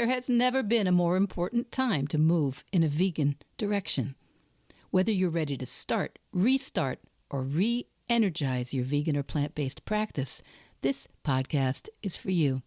has never been a more important time to move in a vegan direction. Whether you're ready to start, restart, or re-energize your vegan or plant-based practice, this podcast is for you.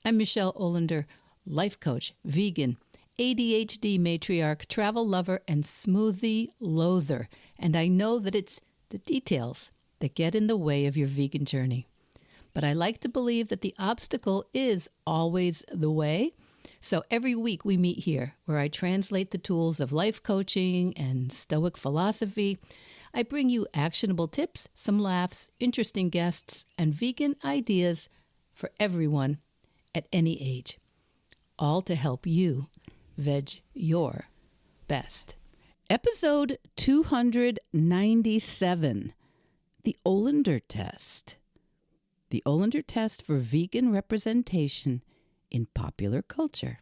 I'm Michele Olender, life coach, vegan, ADHD matriarch, travel lover, and smoothie loather. And I know that it's the details that get in the way of your vegan journey. But I like to believe that the obstacle is always the way. So every week we meet here where I translate the tools of life coaching and Stoic philosophy. I bring you actionable tips, some laughs, interesting guests, and vegan ideas for everyone at any age. All to help you veg your best. Episode 297, the Olender Test. The Olender Test for vegan representation in popular culture.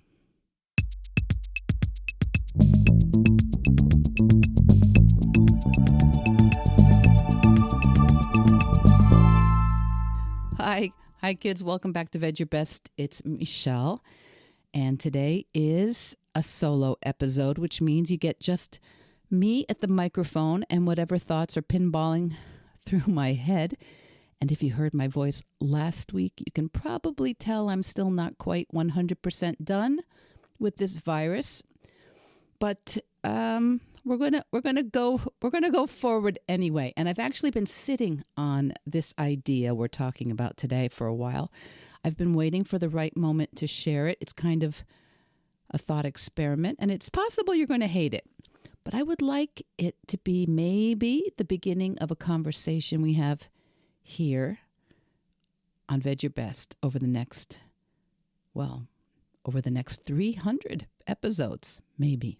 Hi kids, welcome back to Veg Your Best. It's Michele, and today is a solo episode, which means you get just me at the microphone and whatever thoughts are pinballing through my head. And if you heard my voice last week, you can probably tell I'm still not quite 100% done with this virus. But we're gonna go forward anyway. And I've actually been sitting on this idea we're talking about today for a while. I've been waiting for the right moment to share it. It's kind of a thought experiment, and it's possible you're going to hate it. But I would like it to be maybe the beginning of a conversation we have here on Veg Your Best over the next 300 episodes, maybe.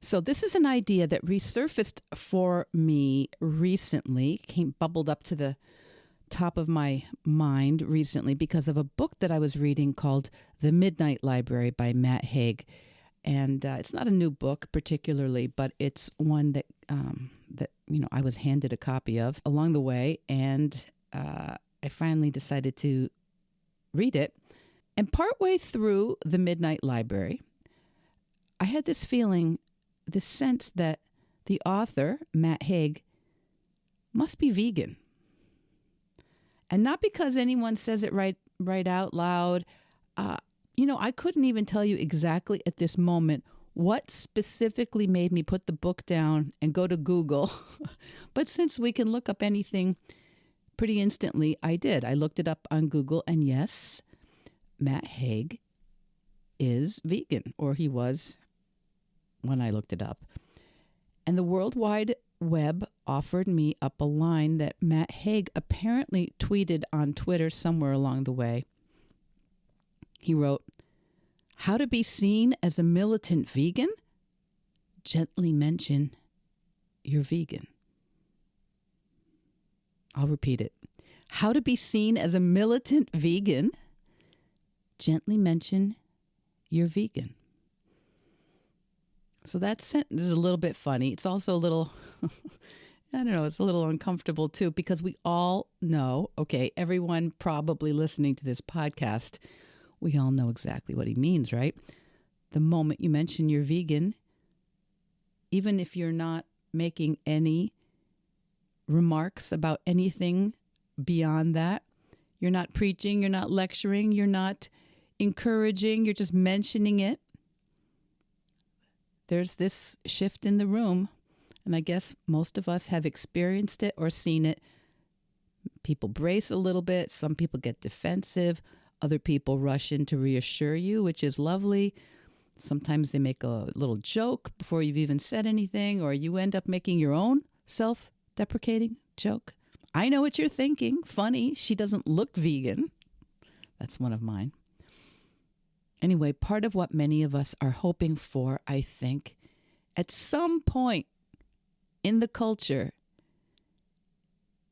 So this is an idea that resurfaced for me recently, bubbled up to the top of my mind recently because of a book that I was reading called The Midnight Library by Matt Haig. And it's not a new book particularly, but it's one that I was handed a copy of along the way, and I finally decided to read it. And partway through The Midnight Library, I had this feeling, this sense that the author, Matt Haig, must be vegan. And not because anyone says it right out loud. I couldn't even tell you exactly at this moment what specifically made me put the book down and go to Google. But since we can look up anything pretty instantly, I did. I looked it up on Google, and yes, Matt Haig is vegan, or he was when I looked it up. And the World Wide Web offered me up a line that Matt Haig apparently tweeted on Twitter somewhere along the way. He wrote, "How to be seen as a militant vegan? Gently mention you're vegan." I'll repeat it. How to be seen as a militant vegan? Gently mention you're vegan. So that sentence is a little bit funny. It's also a little, it's a little uncomfortable too, because we all know, everyone probably listening to this podcast, we all know exactly what he means, right? The moment you mention you're vegan, even if you're not making any remarks about anything beyond that, you're not preaching, you're not lecturing, you're not encouraging, you're just mentioning it. There's this shift in the room, and I guess most of us have experienced it or seen it. People brace a little bit. Some people get defensive. Other people rush in to reassure you, which is lovely. Sometimes they make a little joke before you've even said anything, or you end up making your own self-deprecating joke. I know what you're thinking. Funny, she doesn't look vegan. That's one of mine. Anyway, part of what many of us are hoping for, I think, at some point in the culture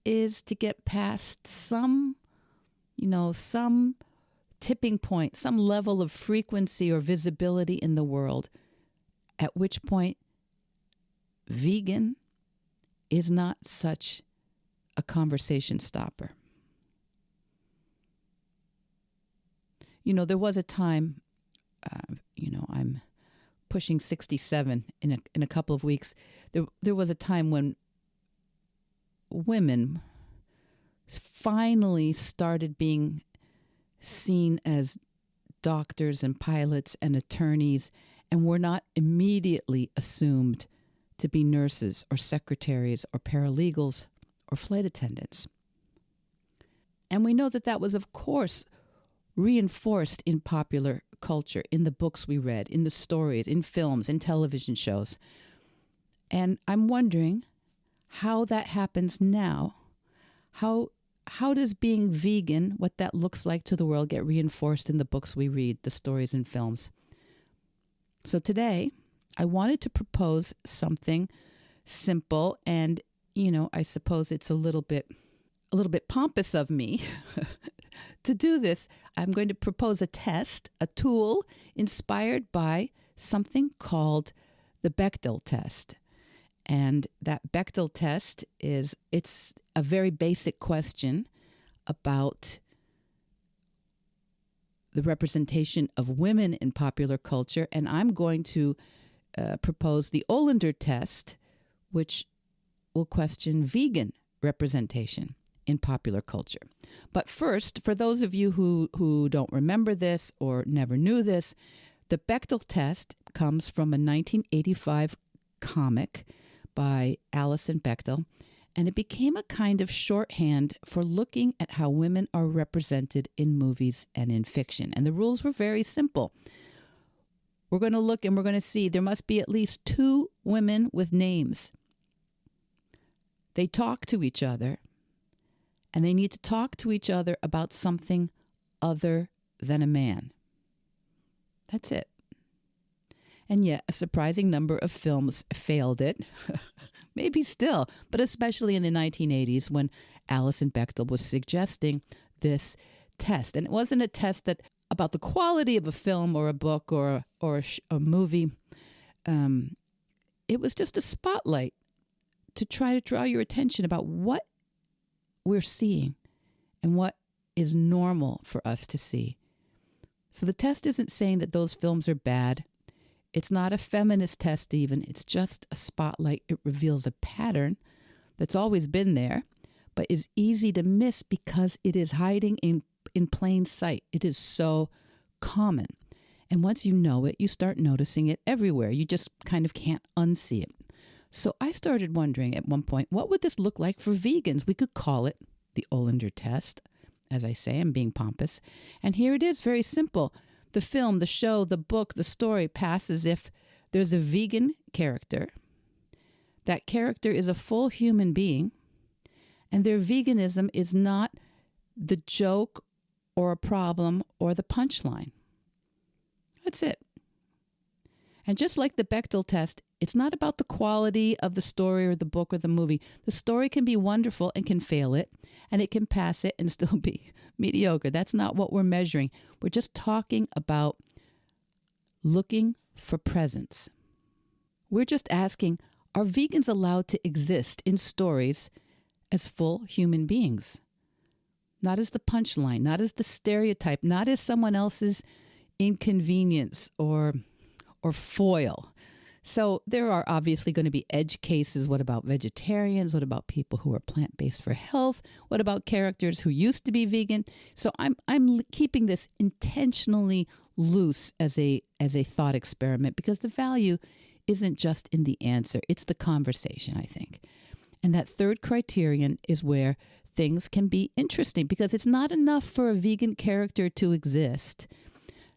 is to get past some tipping point, some level of frequency or visibility in the world, at which point vegan is not such a conversation stopper. There was a time, I'm pushing 67 in a couple of weeks. There was a time when women finally started being seen as doctors and pilots and attorneys, and were not immediately assumed to be nurses or secretaries or paralegals or flight attendants. And we know that was, of course, reinforced in popular culture, in the books we read, in the stories, in films, in television shows. And I'm wondering how that happens now. How does being vegan, what that looks like to the world, get reinforced in the books we read, the stories and films? So today, I wanted to propose something simple, and, I suppose it's a little bit pompous of me to do this. I'm going to propose a test, a tool inspired by something called the Bechdel Test. And that Bechdel Test it's a very basic question about the representation of women in popular culture. And I'm going to propose the Olender Test, which will question vegan representation in popular culture. But first, for those of you who don't remember this or never knew this, the Bechdel Test comes from a 1985 comic by Alison Bechdel, and it became a kind of shorthand for looking at how women are represented in movies and in fiction. And the rules were very simple. We're going to look and we're going to see there must be at least 2 women with names. They talk to each other, and they need to talk to each other about something other than a man. That's it. And yet, a surprising number of films failed it. Maybe still, but especially in the 1980s when Alison Bechdel was suggesting this test. And it wasn't a test about the quality of a film or a book or a movie. It was just a spotlight to try to draw your attention about what we're seeing and what is normal for us to see. So the test isn't saying that those films are bad. It's not a feminist test even. It's just a spotlight. It reveals a pattern that's always been there, but is easy to miss because it is hiding in plain sight. It is so common. And once you know it, you start noticing it everywhere. You just kind of can't unsee it. So I started wondering at one point, what would this look like for vegans? We could call it the Olender Test. As I say, I'm being pompous. And here it is, very simple. The film, the show, the book, the story pass as if there's a vegan character. That character is a full human being, and their veganism is not the joke or a problem or the punchline. That's it. And just like the Bechdel test, it's not about the quality of the story or the book or the movie. The story can be wonderful and can fail it, and it can pass it and still be mediocre. That's not what we're measuring. We're just talking about looking for presence. We're just asking, are vegans allowed to exist in stories as full human beings? Not as the punchline, not as the stereotype, not as someone else's inconvenience or foil. So there are obviously going to be edge cases. What about vegetarians? What about people who are plant-based for health? What about characters who used to be vegan? So I'm keeping this intentionally loose as a thought experiment because the value isn't just in the answer. It's the conversation, I think. And that third criterion is where things can be interesting because it's not enough for a vegan character to exist.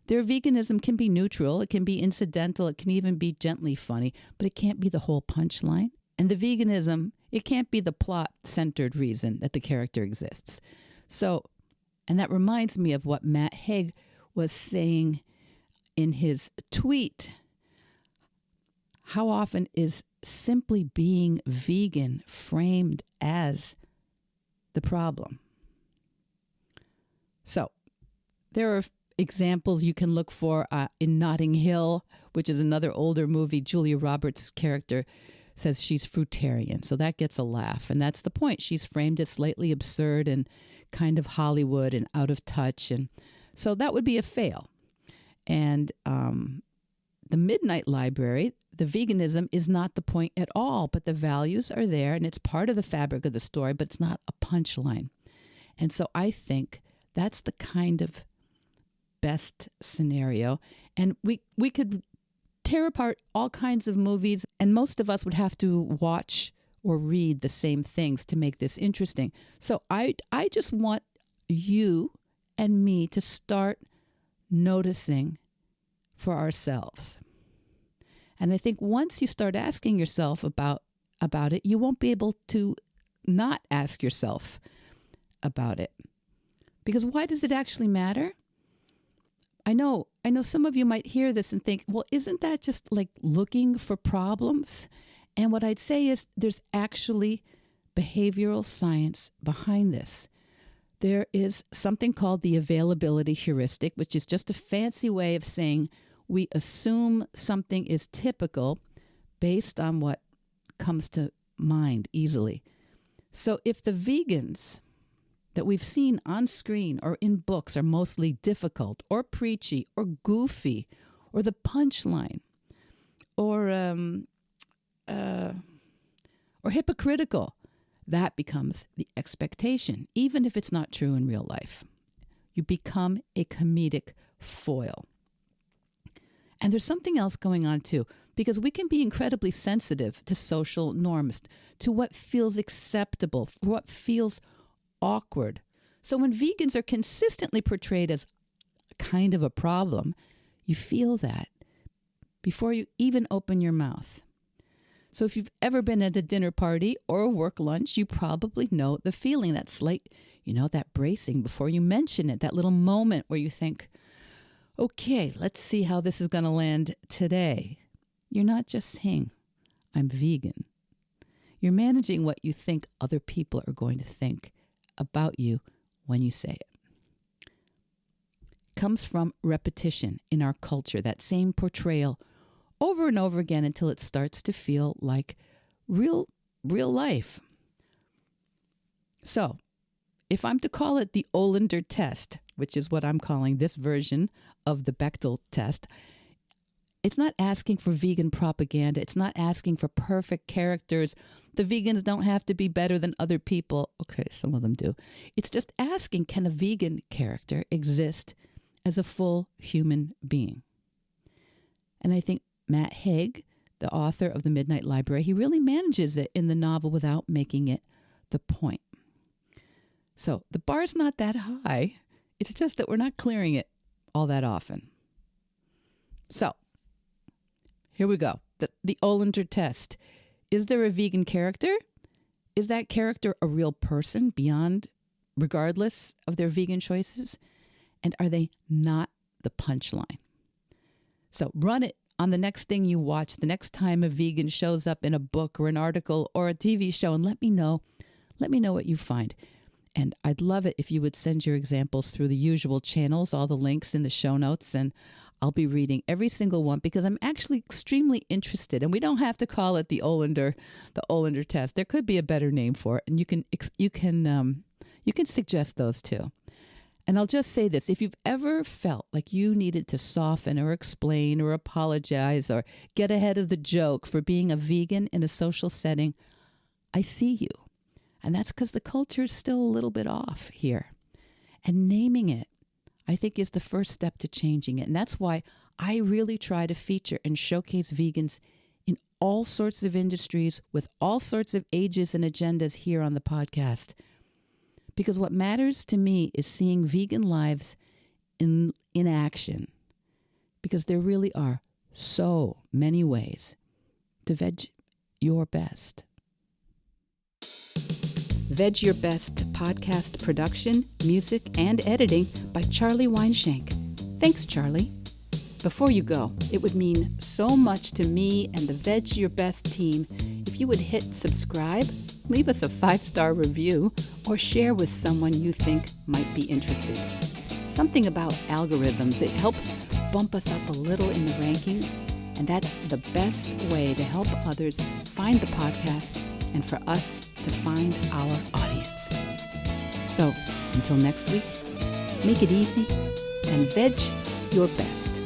Their veganism can be neutral, it can be incidental, it can even be gently funny, but it can't be the whole punchline. And the veganism, it can't be the plot-centered reason that the character exists. So, and that reminds me of what Matt Haig was saying in his tweet. How often is simply being vegan framed as the problem? So, there are examples you can look for in Notting Hill, which is another older movie. Julia Roberts' character says she's fruitarian, so that gets a laugh. And that's the point. She's framed as slightly absurd and kind of Hollywood and out of touch. And So that would be a fail. And the Midnight Library, the veganism is not the point at all, but the values are there and it's part of the fabric of the story, but it's not a punchline. And so I think that's the kind of best scenario. And we could tear apart all kinds of movies, and most of us would have to watch or read the same things to make this interesting. So I just want you and me to start noticing for ourselves. And I think once you start asking yourself about it, you won't be able to not ask yourself about it. Because why does it actually matter? I know some of you might hear this and think, well, isn't that just like looking for problems? And what I'd say is there's actually behavioral science behind this. There is something called the availability heuristic, which is just a fancy way of saying we assume something is typical based on what comes to mind easily. So if the vegans that we've seen on screen or in books are mostly difficult or preachy or goofy or the punchline or hypocritical, that becomes the expectation, even if it's not true in real life. You become a comedic foil. And there's something else going on too, because we can be incredibly sensitive to social norms, to what feels acceptable, what feels awkward. So when vegans are consistently portrayed as kind of a problem, you feel that before you even open your mouth. So if you've ever been at a dinner party or a work lunch, you probably know the feeling, that slight, that bracing before you mention it, that little moment where you think, okay, let's see how this is going to land today. You're not just saying, I'm vegan. You're managing what you think other people are going to think about you when you say it. It comes from repetition in our culture, that same portrayal over and over again until it starts to feel like real life. So, if I'm to call it the Olender Test, which is what I'm calling this version of the Bechdel Test, it's not asking for vegan propaganda. It's not asking for perfect characters. The vegans don't have to be better than other people. Okay, some of them do. It's just asking, can a vegan character exist as a full human being? And I think Matt Haig, the author of The Midnight Library, he really manages it in the novel without making it the point. So the bar's not that high. It's just that we're not clearing it all that often. So here we go. The Olender Test. Is there a vegan character? Is that character a real person regardless of their vegan choices? And are they not the punchline? So run it on the next thing you watch, the next time a vegan shows up in a book or an article or a TV show, and let me know what you find. And I'd love it if you would send your examples through the usual channels, all the links in the show notes, and I'll be reading every single one because I'm actually extremely interested. And we don't have to call it the Olender Test. There could be a better name for it, and you can suggest those too. And I'll just say this, if you've ever felt like you needed to soften or explain or apologize or get ahead of the joke for being a vegan in a social setting, I see you. And that's because the culture is still a little bit off here. And naming it, I think, is the first step to changing it. And that's why I really try to feature and showcase vegans in all sorts of industries with all sorts of ages and agendas here on the podcast. Because what matters to me is seeing vegan lives in action. Because there really are so many ways to veg your best. Veg Your Best podcast production, music, and editing by Charlie Weinshank. Thanks, Charlie. Before you go, it would mean so much to me and the Veg Your Best team if you would hit subscribe, leave us a 5-star review, or share with someone you think might be interested. Something about algorithms, it helps bump us up a little in the rankings, and that's the best way to help others find the podcast and for us to find our audience. So, until next week, make it easy, and veg your best.